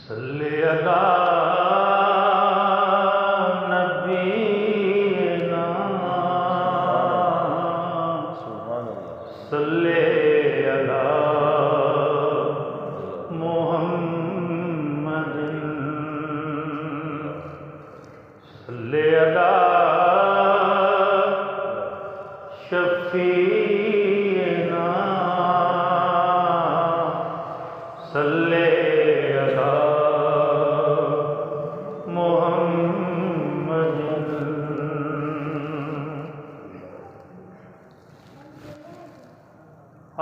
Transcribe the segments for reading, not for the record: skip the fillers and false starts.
صلی علی نبینا صلی علی محمد صلی علی شفیعنا صلی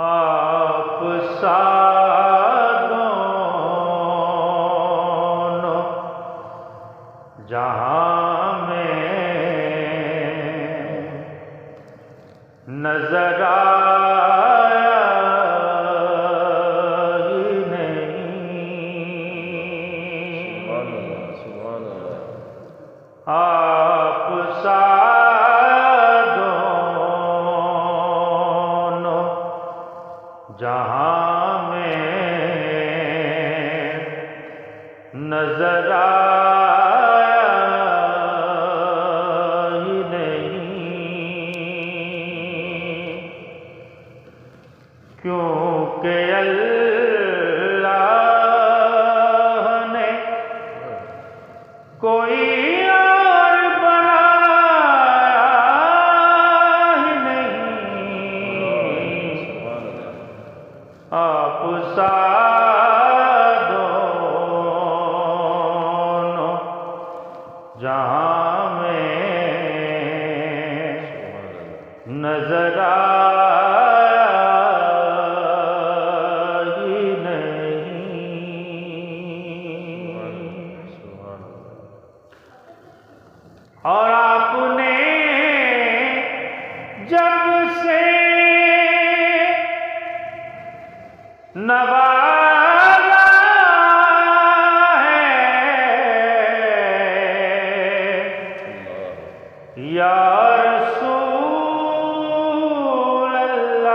آپ سادوں جہاں میں نظر آیا ہی نہیں۔ سبحان اللہ۔ آپ جہاں میں نظر آیا ہی نہیں، کیونکہ اللہ نے کوئی اور بنایا ہی نہیں۔ آپ سادوں جہاں میں نظر آیا ہی نہیں، اور آپ نے جب سے نوازا ہے یا رسول اللہ،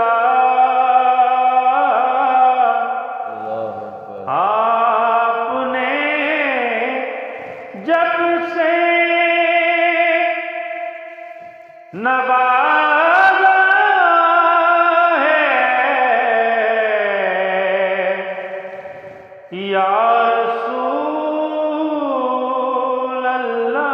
آپ نے جب سے نوازا یا رسول اللہ،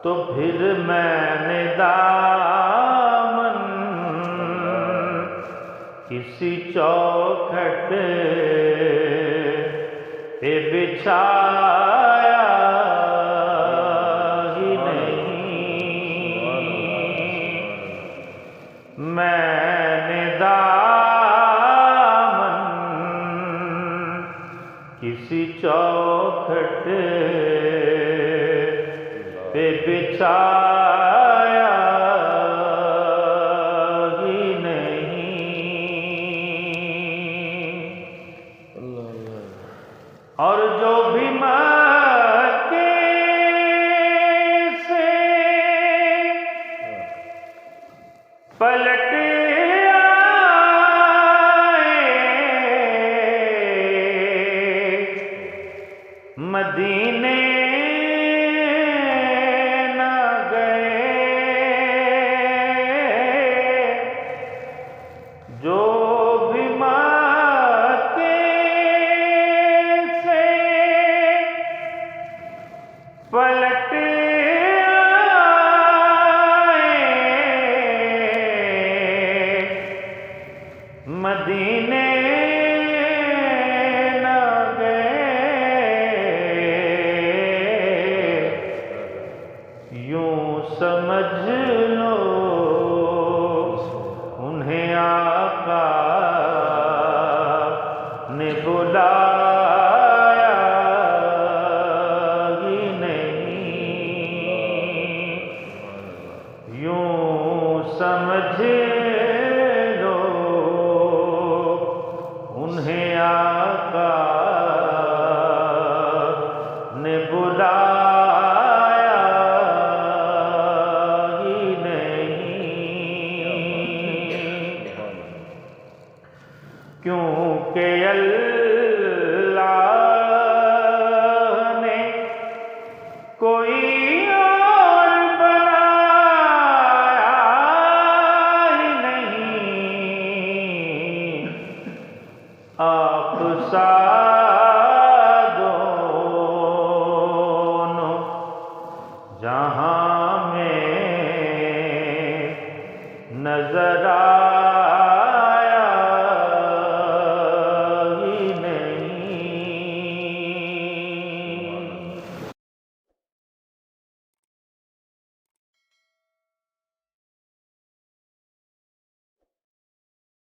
تو پھر میں نے دامن کسی چوکھٹ پہ بچھایا ہی نہیں، میں نے کسی چوکھٹ پہ بچھایا ہی نہیں، اور جو بھی مکے سے پلٹ مدینے نہ گئے، جو بھی مکے سے پلٹ آئے مدینے سمجھ لو انہیں آقا نے بلایا ہی نہیں، یوں سمجھ لو کیونکہ اللہ نے کوئی اور بنایا ہی نہیں، آپ سا دونوں جہاں